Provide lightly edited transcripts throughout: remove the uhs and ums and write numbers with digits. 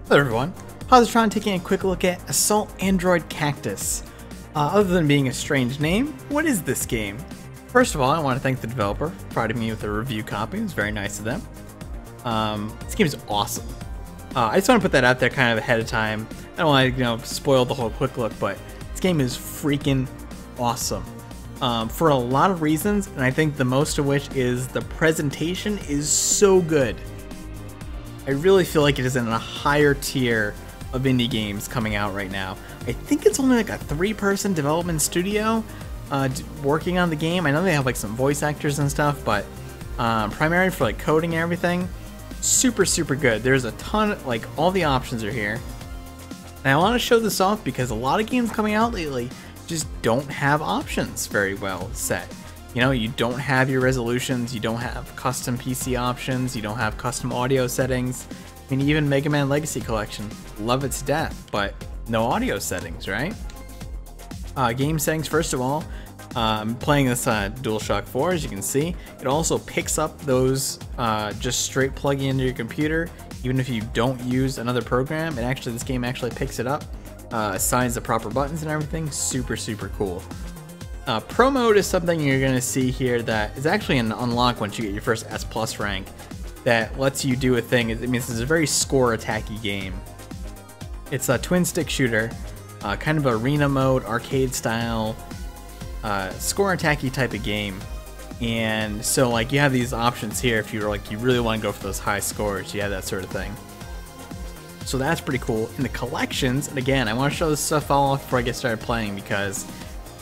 Hello everyone, Positron taking a quick look at Assault Android Cactus. Other than being a strange name, what is this game? First of all, I want to thank the developer for providing me with a review copy. It was very nice of them. This game is awesome. I just want to put that out there kind of ahead of time. I don't want to, spoil the whole quick look, but this game is freaking awesome. For a lot of reasons, and I think the most of which is the presentation is so good. I really feel like it is in a higher tier of indie games coming out right now. I think it's only like a 3-person development studio working on the game. I know they have like some voice actors and stuff, but primarily for like coding and everything, super good. There's a ton, like all the options are here. And I want to show this off because a lot of games coming out lately just don't have options very well set. You don't have your resolutions, you don't have custom PC options, you don't have custom audio settings. I mean, even Mega Man Legacy Collection, love it to death, but no audio settings, right? Game settings, first of all, I'm playing this DualShock 4, as you can see. It also picks up those just straight plugging into your computer, even if you don't use another program. And this game actually picks it up, assigns the proper buttons and everything. Super cool. Pro mode is something you're going to see here that is actually an unlock once you get your first S+ rank that lets you do a thing. It means it's a very score attacky game. It's a twin stick shooter, kind of arena mode, arcade style, score attacky type of game. And so like you have these options here if you're like you really want to go for those high scores, you have that sort of thing. So that's pretty cool. In the collections, and again, I want to show this stuff all off before I get started playing because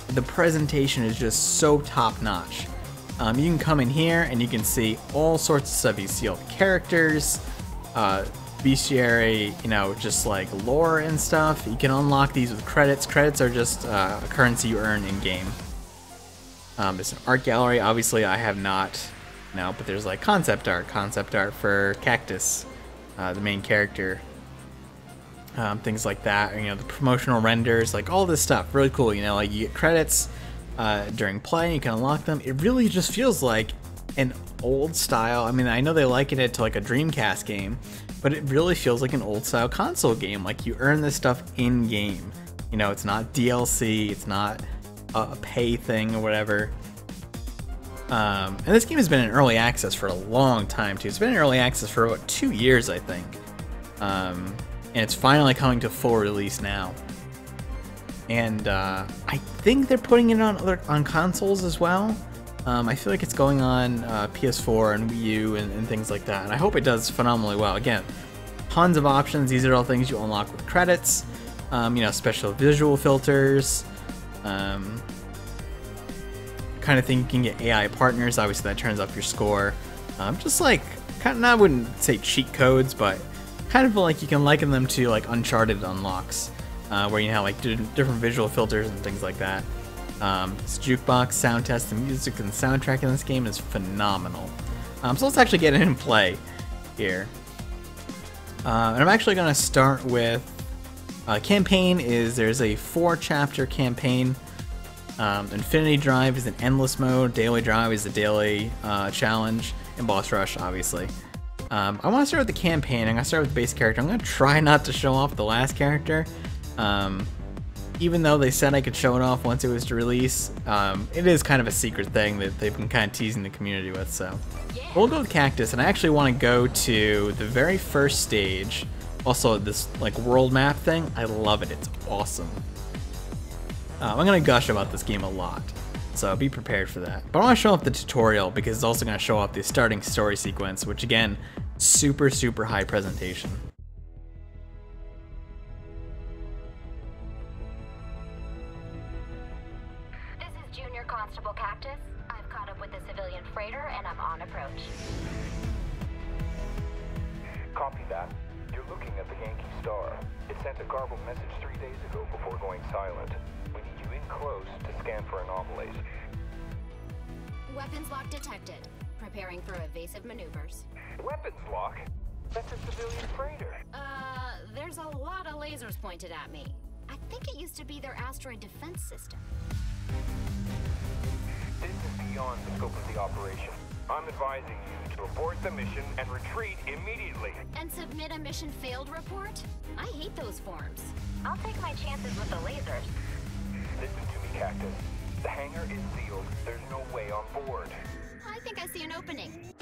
the presentation is just so top notch. You can come in here and you can see all sorts of stuff. You see all the characters, bestiary, just like lore and stuff. You can unlock these with credits. Credits are just a currency you earn in game. There's an art gallery. Obviously, I have not, but there's like concept art for Cactus, the main character. Things like that, the promotional renders, like all this stuff, really cool. Like you get credits during play, you can unlock them. It really just feels like an old style. I mean, I know they liken it to like a Dreamcast game, but it really feels like an old style console game. Like you earn this stuff in game. It's not DLC, it's not a pay thing or whatever. And this game has been in early access for a long time too. It's been in early access for about 2 years, I think. And it's finally coming to full release now. And I think they're putting it on consoles as well. I feel like it's going on PS4 and Wii U and things like that. And I hope it does phenomenally well. Again, tons of options. These are all things you unlock with credits. Special visual filters. Kind of thing you can get AI partners. Obviously, that turns up your score. Just like, I wouldn't say cheat codes, but kind of like you can liken them to like Uncharted unlocks, where you have like different visual filters and things like that. This jukebox, sound test, the music and soundtrack in this game is phenomenal. So let's actually get in and play here. And I'm actually going to start with campaign. There's a 4-chapter campaign. Infinity Drive is an endless mode. Daily Drive is a daily challenge, and boss rush, obviously. I want to start with the campaign. I'm going to start with the base character. I'm going to try not to show off the last character. Even though they said I could show it off once it was to release, it is kind of a secret thing that they've been kind of teasing the community with. So we'll go with Cactus, and I actually want to go to the very first stage. Also, this like world map thing, I love it. It's awesome. I'm going to gush about this game a lot, so be prepared for that. But I want to show off the tutorial because it's also going to show off the starting story sequence, which again, super high presentation. This is Junior Constable Cactus. I've caught up with the civilian freighter and I'm on approach. Copy that. You're looking at the Yankee Star. It sent a garbled message 3 days ago before going silent. We need you in close to scan for anomalies. Weapons lock detected. Preparing for evasive maneuvers. Weapons lock? That's a civilian freighter. There's a lot of lasers pointed at me. I think it used to be their asteroid defense system. This is beyond the scope of the operation. I'm advising you to abort the mission and retreat immediately. And submit a mission failed report? I hate those forms. I'll take my chances with the lasers. Listen to me, Cactus. The hangar is sealed. There's no way on board. I think I see an opening.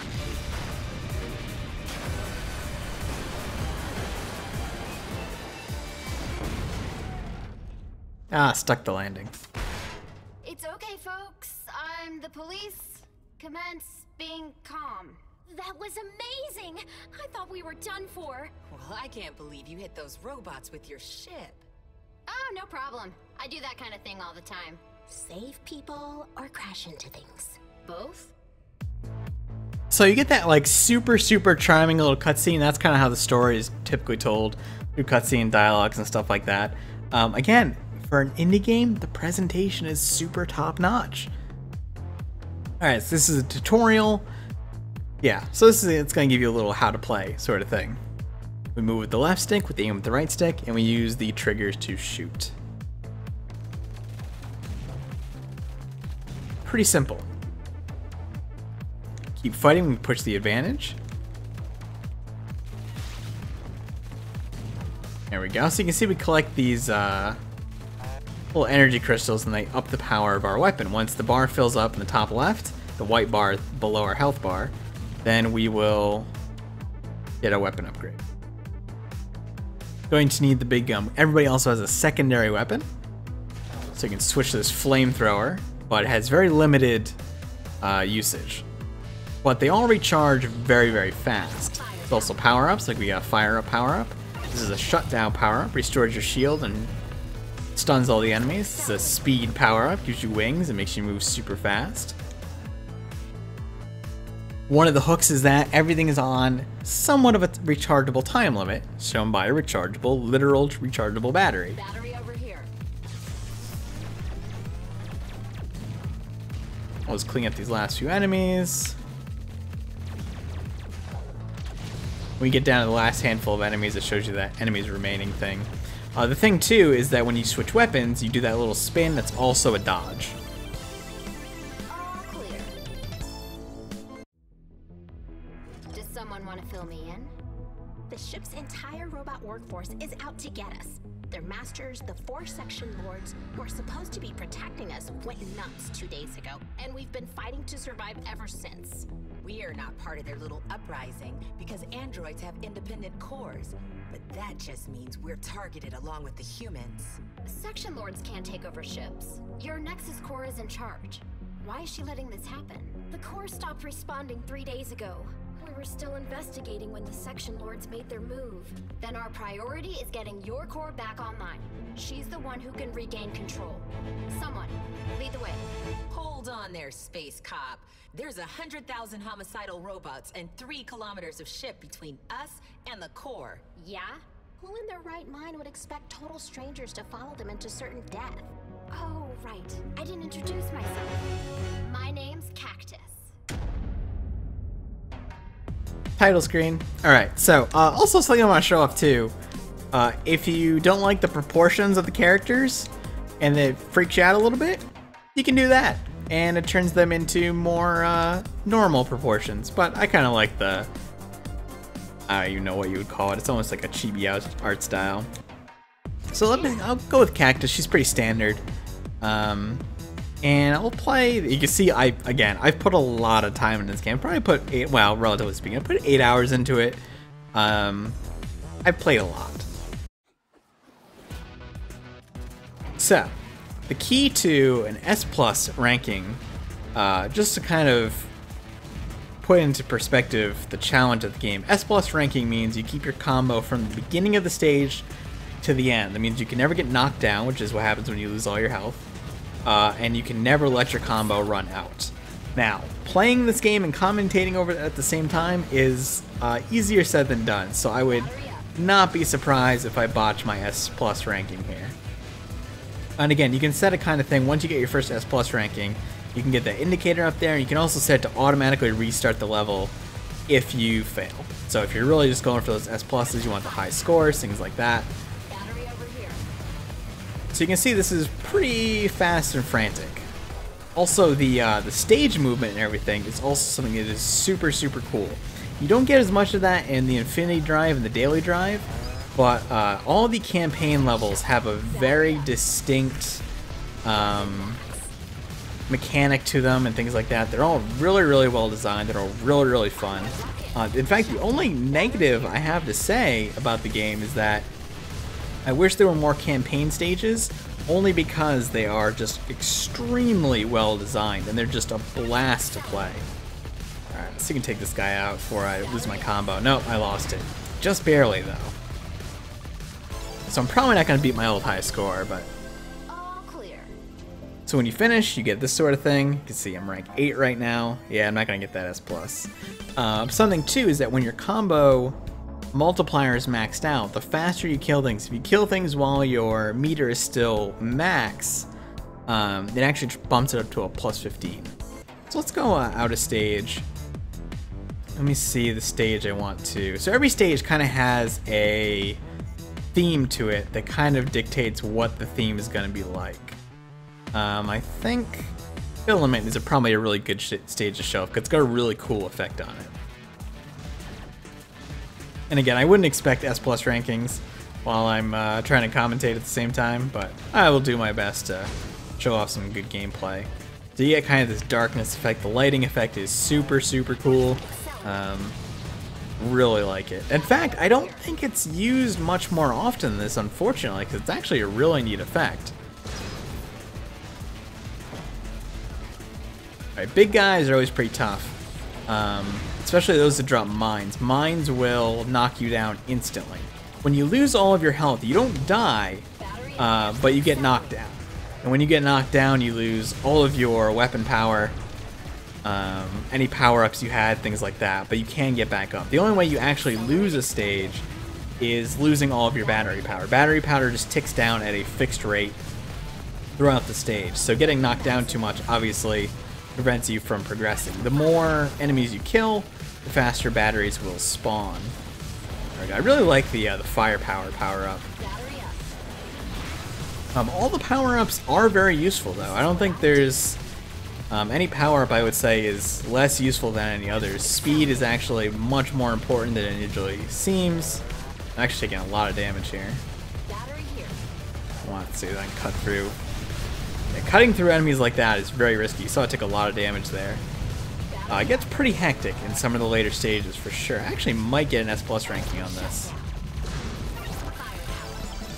Stuck the landing. It's okay, folks. I'm the police. Commence being calm. That was amazing! I thought we were done for. Well, I can't believe you hit those robots with your ship. Oh, no problem. I do that kind of thing all the time. Save people or crash into things? Both? So you get that like super charming little cutscene. That's kind of how the story is typically told, through cutscene dialogues and stuff like that. Again, for an indie game, the presentation is super top notch. Alright, so this is a tutorial. Yeah, so it's going to give you a little how to play sort of thing. We move with the left stick, with the aim with the right stick, and we use the triggers to shoot. Pretty simple. Keep fighting, we push the advantage. There we go. So you can see we collect these little energy crystals and they up the power of our weapon. Once the bar fills up in the top left, the white bar below our health bar, then we will get a weapon upgrade. Going to need the big gun. Everybody also has a secondary weapon, so you can switch to this flamethrower, but it has very limited usage. But they all recharge very fast. There's also power-ups, like we got a fire-up power-up. This is a shutdown power-up, restores your shield and stuns all the enemies. This is a speed power-up, gives you wings and makes you move super fast. One of the hooks is that everything is on somewhat of a rechargeable time limit, shown by a rechargeable, literal rechargeable battery. Battery over here. I'll just clean up these last few enemies. When you get down to the last handful of enemies, it shows you that enemies remaining thing. The thing too is that when you switch weapons, you do that little spin that's also a dodge. All clear. Does someone want to fill me in? The ship's entire robot workforce is out to get us. Their masters, the 4 section lords, who are supposed to be protecting us, went nuts 2 days ago, and we've been fighting to survive ever since. We are not part of their little uprising because androids have independent cores. But that just means we're targeted along with the humans. Section lords can't take over ships. Your Nexus core is in charge. Why is she letting this happen? The core stopped responding 3 days ago. We were still investigating when the section lords made their move. Then our priority is getting your core back online. She's the one who can regain control. Someone, lead the way. Hold on there, space cop. There's 100,000 homicidal robots and 3 kilometers of ship between us and the core. Yeah? Who in their right mind would expect total strangers to follow them into certain death? Oh, right. I didn't introduce myself. My name's Cactus. Title screen. Alright, so also something I want to show off too. If you don't like the proportions of the characters and it freaks you out a little bit, you can do that. And it turns them into more normal proportions. But I kind of like the, I don't even know what you would call it. It's almost like a chibi art style. So I'll go with Cactus. She's pretty standard. And I'll play, you can see I've put a lot of time in this game. Probably put 8, well, relatively speaking, I put 8 hours into it. I've played a lot. So, the key to an S+ ranking, just to kind of put into perspective the challenge of the game, S+ ranking means you keep your combo from the beginning of the stage to the end. That means you can never get knocked down, which is what happens when you lose all your health. And you can never let your combo run out. Now, playing this game and commentating over it at the same time is easier said than done, so I would not be surprised if I botch my S+ ranking here. And again, you can set a kind of thing, once you get your first S+ ranking, you can get that indicator up there, and you can also set it to automatically restart the level if you fail. So if you're really just going for those S+, you want the high scores, things like that. Battery over here. So you can see this is pretty fast and frantic. Also, the stage movement and everything is also something that is super, super cool. You don't get as much of that in the Infinity Drive and the Daily Drive, but all the campaign levels have a very distinct mechanic to them and things like that. They're all really, really well designed. They're all really, really fun. In fact, the only negative I have to say about the game is that I wish there were more campaign stages, only because they are just extremely well designed and they're just a blast to play. Alright, let's see if we can take this guy out before I lose my combo. Nope, I lost it. Just barely, though. So I'm probably not going to beat my old high score, but... All clear. So when you finish, you get this sort of thing. You can see I'm rank 8 right now. Yeah, I'm not going to get that S+. Something, too, is that when your combo multiplier is maxed out, the faster you kill things. If you kill things while your meter is still max, it actually bumps it up to a +15. So let's go out of stage. Let me see the stage I want to. So every stage kind of has a theme to it that kind of dictates what the theme is going to be like. I think Filament is probably a really good stage to show up because it's got a really cool effect on it. And again, I wouldn't expect S+ rankings while I'm trying to commentate at the same time, but I will do my best to show off some good gameplay. So you get kind of this darkness effect. The lighting effect is super, super cool. Really like it. In fact, I don't think it's used much more often than this, unfortunately, because it's actually a really neat effect. Alright, big guys are always pretty tough. Especially those that drop mines. Mines will knock you down instantly. When you lose all of your health, you don't die, but you get knocked down. And when you get knocked down, you lose all of your weapon power, any power-ups you had, things like that, but you can get back up. The only way you actually lose a stage is losing all of your battery power. Battery power just ticks down at a fixed rate throughout the stage, so getting knocked down too much obviously prevents you from progressing. The more enemies you kill, the faster batteries will spawn. I really like the firepower power-up. All the power-ups are very useful, though. I don't think there's any power-up I would say is less useful than any others. Speed is actually much more important than it usually seems. I'm actually taking a lot of damage here. I want to see if I can cut through. Yeah, cutting through enemies like that is very risky, so I took a lot of damage there. It gets pretty hectic in some of the later stages for sure. I actually might get an S+ ranking on this.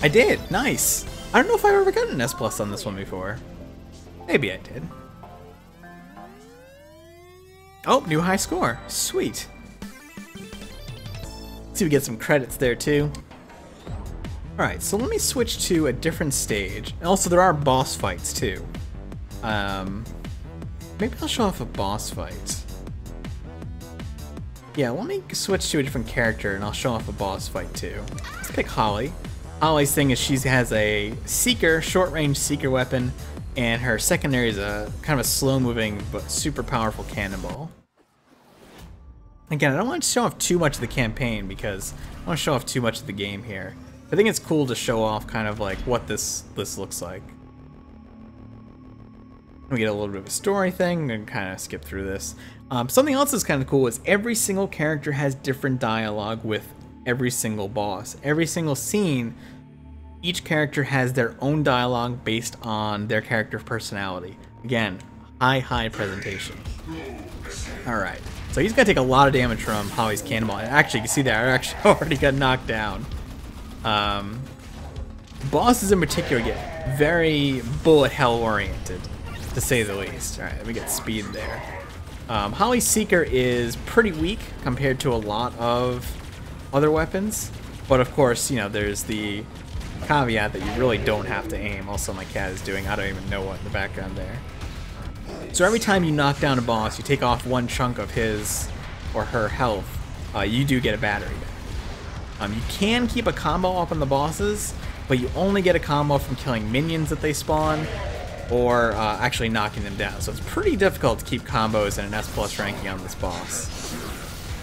I did! Nice! I don't know if I've ever gotten an S+ on this one before. Maybe I did. Oh, new high score. Sweet. Let's see if we get some credits there too. Alright, so let me switch to a different stage. And also, there are boss fights too. Maybe I'll show off a boss fight. Yeah, let me switch to a different character and I'll show off a boss fight too. Let's pick Holly. Holly's thing is she has a Seeker, short-range Seeker weapon, and her secondary is a kind of a slow-moving but super powerful cannonball. Again, I don't want to show off too much of the campaign because I want to show off too much of the game here. I think it's cool to show off kind of like what this looks like. We get a little bit of a story thing. I'm going to kind of skip through this. Something else that's kind of cool is every single character has different dialogue with every single boss. Every single scene, each character has their own dialogue based on their character personality. Again, high presentation. Alright, so he's going to take a lot of damage from Holly's cannonball. And actually, you can see that I actually already got knocked down. Bosses in particular get very bullet hell oriented, to say the least. Alright, let me get speed there. Holly's Seeker is pretty weak compared to a lot of other weapons, but of course, you know, there's the caveat that you really don't have to aim. Also, my cat is doing I don't even know what in the background there. So every time you knock down a boss, you take off one chunk of his or her health, you do get a battery back. You can keep a combo up on the bosses, but you only get a combo from killing minions that they spawn, or actually knocking them down. So it's pretty difficult to keep combos in an S+ ranking on this boss.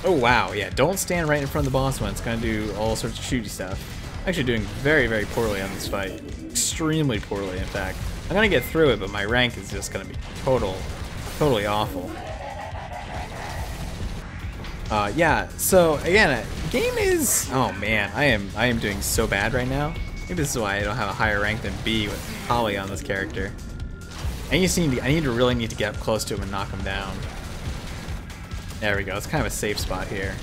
Oh wow, yeah, don't stand right in front of the boss when it's going to do all sorts of shooty stuff. Actually doing very poorly on this fight. Extremely poorly, in fact. I'm gonna get through it, but my rank is just gonna be totally awful. Yeah, so again, game is, oh man, I am doing so bad right now. Maybe this is why I don't have a higher rank than B with Holly on this character. I really need to get up close to him and knock him down. There we go. It's kind of a safe spot here.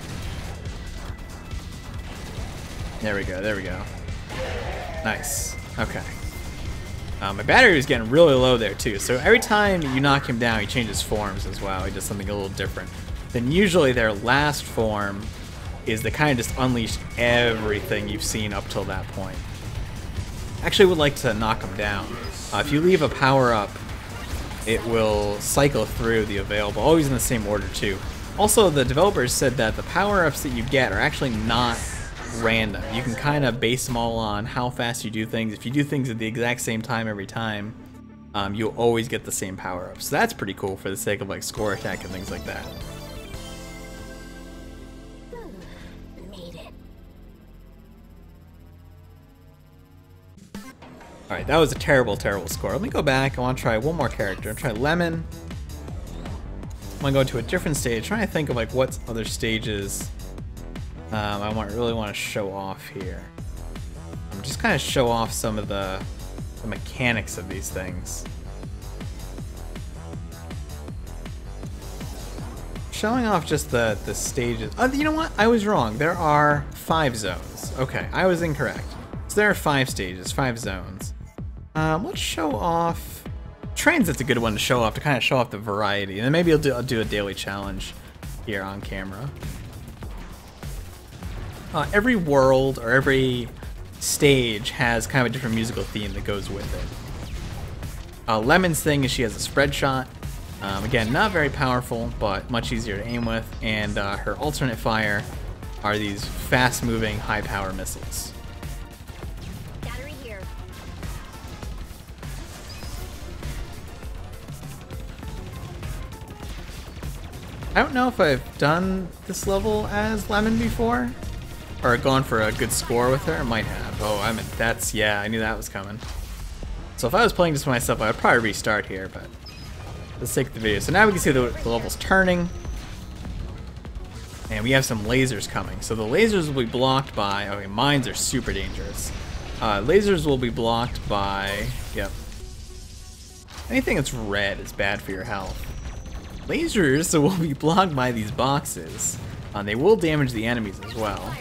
There we go. There we go. Nice. Okay. My battery was getting really low there too, so every time you knock him down, he changes forms as well. He does something a little different. Then usually their last form is they kind of just unleash everything you've seen up till that point. Actually, would like to knock him down. If you leave a power-up, it will cycle through the available, always in the same order too. Also, the developers said that the power-ups that you get are actually not random. You can kind of base them all on how fast you do things. If you do things at the exact same time every time, you'll always get the same power-ups. So that's pretty cool for the sake of like score attack and things like that. Made it. Alright, that was a terrible score. Let me go back. I want to try one more character. I'll try Lemon. I'm going to go to a different stage. Trying to think of like what other stages I really want to show off here. Just kind of show off some of the mechanics of these things. Showing off just the stages. Oh, you know what? I was wrong. There are 5 zones. Okay, I was incorrect. So there are 5 stages, 5 zones. Let's show off... Transit's a good one to show off, to kind of show off the variety. And then maybe I'll do a daily challenge here on camera. Every world or every stage has kind of a different musical theme that goes with it. Lemon's thing is she has a spread shot. Again, not very powerful, but much easier to aim with. And her alternate fire are these fast-moving, high-power missiles. Battery here. I don't know if I've done this level as Lemon before, or gone for a good score with her. I might have. Oh, yeah, I knew that was coming. So if I was playing just for myself, I would probably restart here, but let's take the video. So now we can see the level's turning, and we have some lasers coming. So the lasers will be blocked by, okay, mines are super dangerous. Lasers will be blocked by, yep. Anything that's red is bad for your health. Lasers will be blocked by these boxes. They will damage the enemies as well.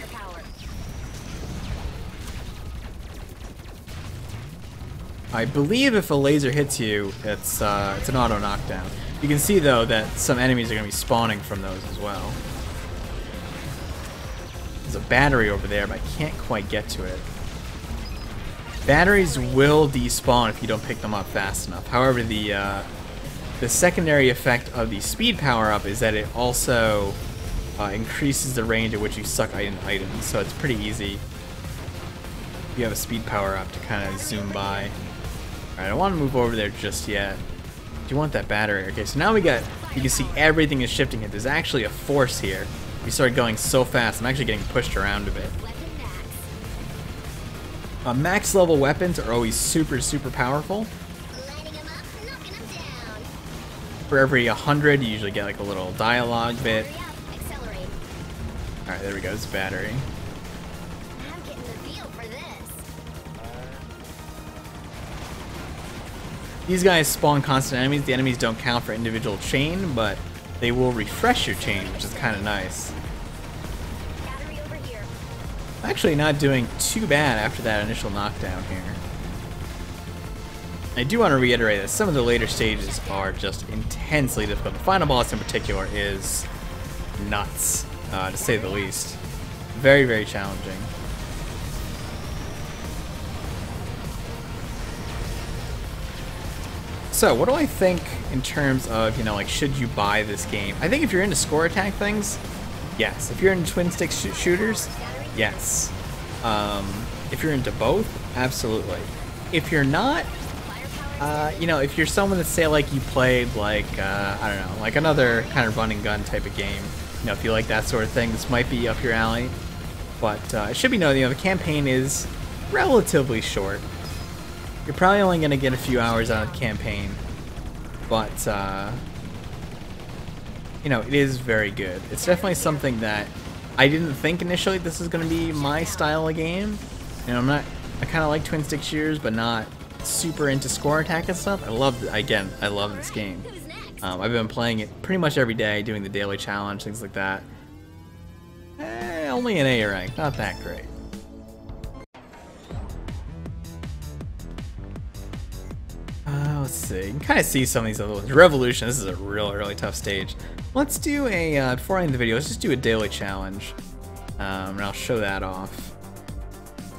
I believe if a laser hits you, it's an auto knockdown. You can see though that some enemies are going to be spawning from those as well. There's a battery over there, but I can't quite get to it. Batteries will despawn if you don't pick them up fast enough. However, the secondary effect of the speed power-up is that it also increases the range at which you suck items, so it's pretty easy if you have a speed power-up to kind of zoom by. Alright, I don't want to move over there just yet. Do you want that battery? Okay, so now you can see everything is shifting here. There's actually a force here. We started going so fast, I'm actually getting pushed around a bit. Max level weapons are always super powerful. For every 100, you usually get like a little dialogue bit. Alright, there we go, it's battery. I'm getting the feel for this. These guys spawn constant enemies. The enemies don't count for individual chain, but they will refresh your chain, which is kind of nice. Battery over here. Actually not doing too bad after that initial knockdown here. I do want to reiterate that some of the later stages are just intensely difficult. The final boss in particular is nuts, to say the least. Very challenging. So, what do I think in terms of, you know, like, should you buy this game? I think if you're into score attack things, yes. If you're into twin stick shooters, yes. If you're into both, absolutely. If you're not, you know, if you're someone that, say, like, you played, like, I don't know, like another kind of run and gun type of game, you know, if you like that sort of thing, this might be up your alley. But it should be noted, you know, the campaign is relatively short. You're probably only going to get a few hours out of the campaign, but, you know, it is very good. It's definitely something that I didn't think initially this is going to be my style of game. You know, I kind of like twin stick shooters, but not super into score attack and stuff. I love this game. I've been playing it pretty much every day, doing the daily challenge, things like that. Only an A rank, not that great. Let's see. You can kind of see some of these other ones. Revolution, this is a really tough stage. Let's do a, before I end the video, let's just do a daily challenge. And I'll show that off.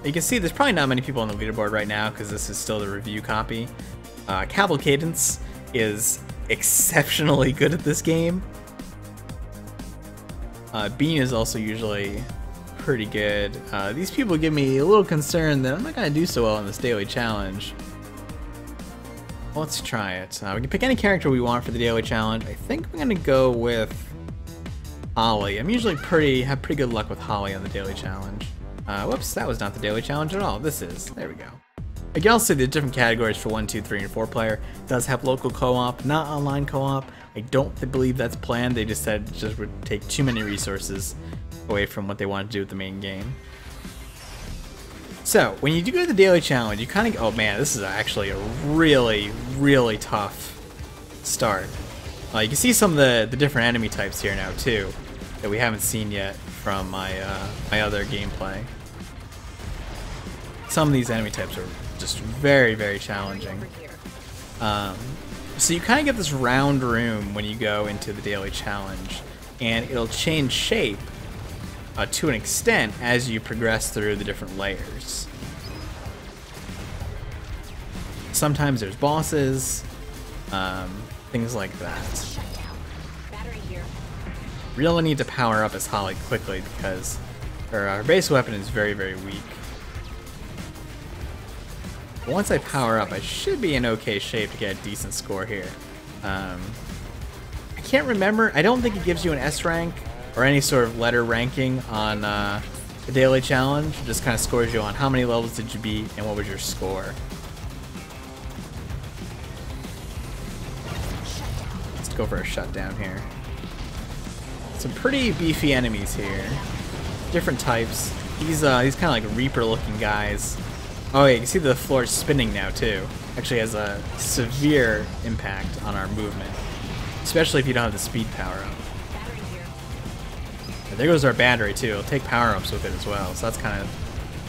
You can see there's probably not many people on the leaderboard right now because this is still the review copy. Cadence is exceptionally good at this game. Bean is also usually pretty good. These people give me a little concern that I'm not going to do so well in this daily challenge. Let's try it. We can pick any character we want for the daily challenge. I think I'm going to go with Holly. I'm usually have pretty good luck with Holly on the daily challenge. Whoops, that was not the daily challenge at all. This is. There we go. I can also see the different categories for 1, 2, 3, and 4 player. It does have local co-op, not online co-op. I don't believe that's planned. They just said it just would take too many resources away from what they wanted to do with the main game. So, when you do go to the daily challenge, you kind of, oh man, this is actually a really tough start. You can see some of the different enemy types here now too, that we haven't seen yet from my other gameplay. Some of these enemy types are just very challenging. So you kind of get this round room when you go into the daily challenge, and it'll change shape to an extent as you progress through the different layers. Sometimes there's bosses, things like that. Really need to power up as Holly quickly because her base weapon is very weak. But once I power up, I should be in okay shape to get a decent score here. I can't remember. I don't think it gives you an S rank or any sort of letter ranking on the daily challenge. It just kind of scores you on how many levels did you beat and what was your score. Let's go for a shutdown here. Some pretty beefy enemies here. Different types. These kind of like Reaper looking guys. Oh yeah, you can see the floor spinning now too. Actually has a severe impact on our movement. Especially if you don't have the speed power up. There goes our battery too. It'll take power-ups with it as well, so that's kind of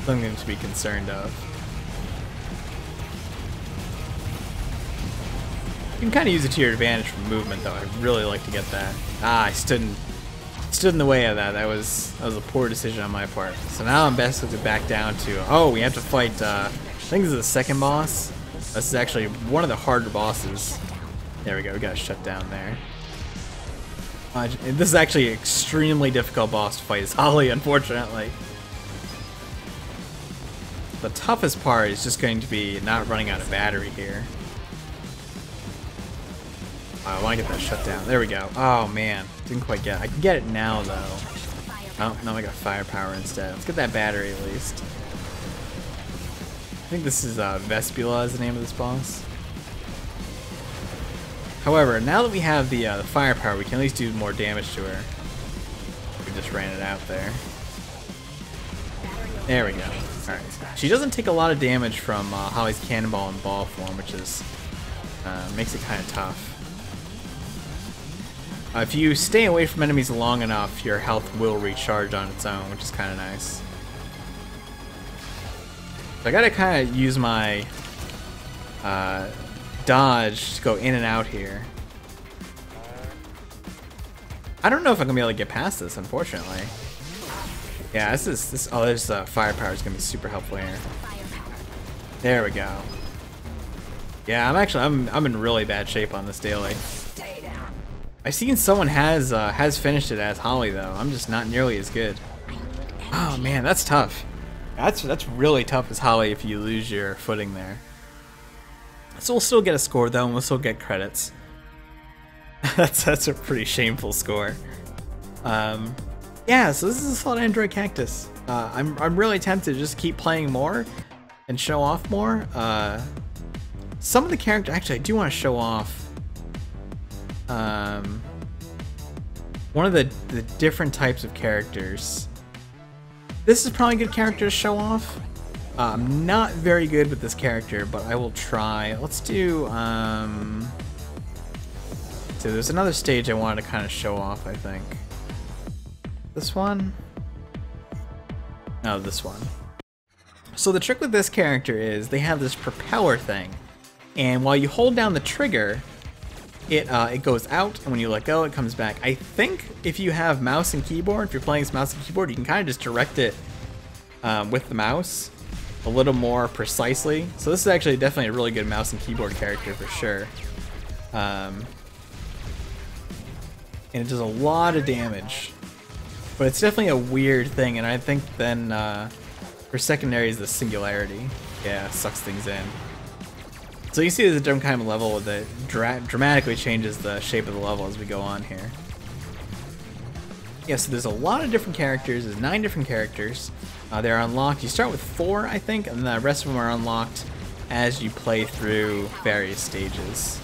something to be concerned of. You can kind of use it to your advantage for movement though. I'd really like to get that. Ah, I stood in the way of that. That was a poor decision on my part. So now I'm best to back down to, oh, we have to fight, I think this is the second boss. This is actually one of the harder bosses. There we go, we got a shut down there. This is actually an extremely difficult boss to fight. It's Holly, unfortunately. The toughest part is just going to be not running out of battery here. I want to get that shut down. There we go. Oh man, didn't quite get it. I can get it now though. Oh, now I got firepower instead. Let's get that battery at least. I think this is Vespula is the name of this boss. However, now that we have the firepower, we can at least do more damage to her. We just ran it out there. There we go. Alright. She doesn't take a lot of damage from Holly's cannonball and ball form, which is makes it kind of tough. If you stay away from enemies long enough, your health will recharge on its own, which is kind of nice. So I gotta kind of use my dodge to go in and out here. I don't know if I'm gonna be able to get past this, unfortunately. Yeah, this. Oh, there's firepower is gonna be super helpful here. There we go. Yeah, I'm in really bad shape on this daily. I've seen someone has finished it as Holly though. I'm just not nearly as good. Oh man, that's tough. That's really tough as Holly if you lose your footing there. So we'll still get a score though, and we'll still get credits. that's a pretty shameful score. Yeah, so this is Assault Android Cactus. I'm really tempted to just keep playing more and show off more. some of the characters, actually, I do want to show off one of the different types of characters. This is probably a good character to show off. I'm not very good with this character, but I will try. Let's do, so there's another stage I wanted to kind of show off, I think. This one? No, this one. So the trick with this character is they have this propeller thing, and while you hold down the trigger, it goes out, and when you let go, it comes back. I think if you have mouse and keyboard, if you're playing this mouse and keyboard, you can kind of just direct it with the mouse a little more precisely. So this is actually definitely a really good mouse and keyboard character for sure. And it does a lot of damage, but it's definitely a weird thing, and I think then for secondary is the singularity. Yeah, sucks things in. So you see there's a different kind of level that dramatically changes the shape of the level as we go on here. Yeah, so there's a lot of different characters. There's 9 different characters. They're unlocked. You start with 4, I think, and the rest of them are unlocked as you play through various stages.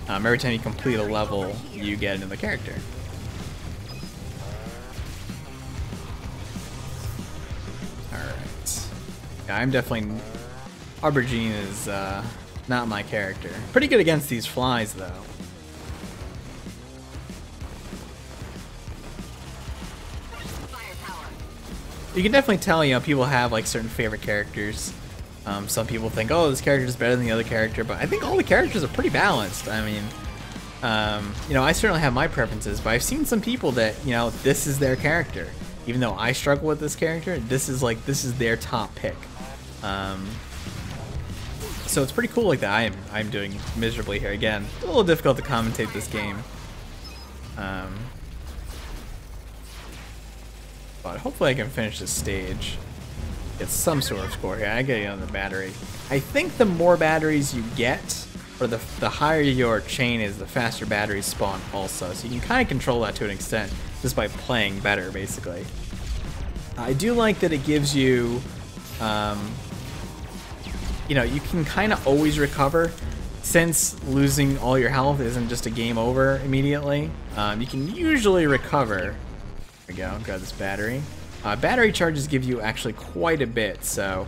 Every time you complete a level, you get another character. Alright. Yeah, I'm definitely... Aubergine is not my character. Pretty good against these flies, though. You can definitely tell, you know, people have like certain favorite characters. Some people think, oh, this character is better than the other character, but I think all the characters are pretty balanced. I mean, you know, I certainly have my preferences, but I've seen some people that, you know, this is their character. Even though I struggle with this character, this is their top pick. So it's pretty cool like that. I'm doing miserably here. Again, a little difficult to commentate this game. But hopefully I can finish this stage. Get some sort of score here. I get it on the battery. I think the more batteries you get, or the higher your chain is, the faster batteries spawn also. So you can kind of control that to an extent just by playing better, basically. I do like that it gives you... you know, you can kind of always recover, since losing all your health isn't just a game over immediately. You can usually recover. There we go, grab this battery. Battery charges give you actually quite a bit, so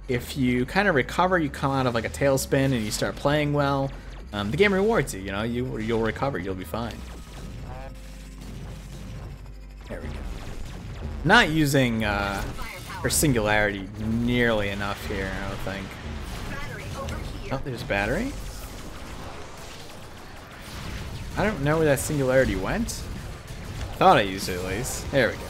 if you kind of recover, you come out of like a tailspin and you start playing well, the game rewards you, you know, you'll recover, you'll be fine. There we go. Not using her singularity nearly enough here, I don't think. Oh, there's battery. I don't know where that singularity went. Thought I used it at least. There we go.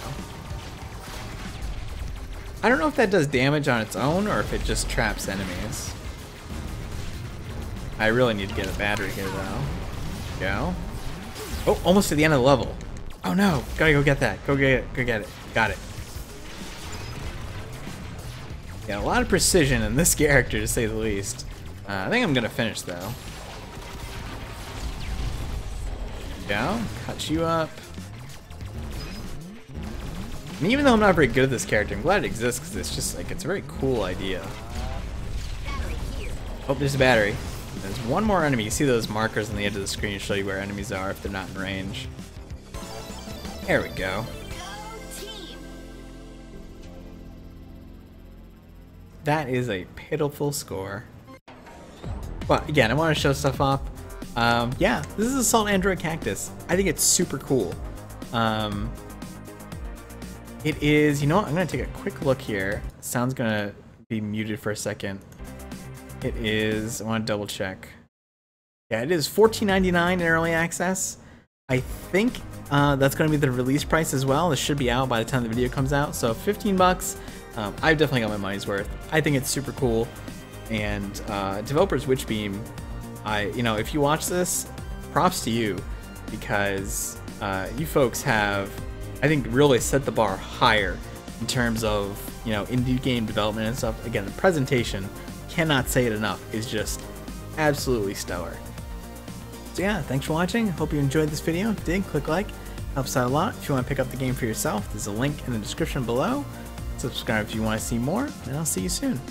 I don't know if that does damage on its own or if it just traps enemies. I really need to get a battery here though. Go. Oh, almost to the end of the level. Oh no, gotta go get that. Go get it, go get it. Got it. Got a lot of precision in this character, to say the least. I think I'm gonna finish though. Go, cut you up. And even though I'm not very good at this character, I'm glad it exists because it's just like, it's a very cool idea. Oh, there's a battery. There's one more enemy. You see those markers on the edge of the screen to show you where enemies are if they're not in range. There we go. That is a pitiful score. But again, I want to show stuff off. Yeah, this is Assault Android Cactus. I think it's super cool. It is, you know what, I'm going to take a quick look here. Sound's going to be muted for a second. It is, I want to double check. Yeah, it is $14.99 in early access. I think that's going to be the release price as well. This should be out by the time the video comes out. So 15 bucks. I've definitely got my money's worth. I think it's super cool. And developers Witchbeam, you know, if you watch this, props to you, because you folks have, I think, really set the bar higher in terms of, you know, indie game development and stuff. Again, the presentation, cannot say it enough, is just absolutely stellar. So yeah, thanks for watching. Hope you enjoyed this video. If you did, click like. Helps out a lot. If you want to pick up the game for yourself, there's a link in the description below. Subscribe if you want to see more, and I'll see you soon.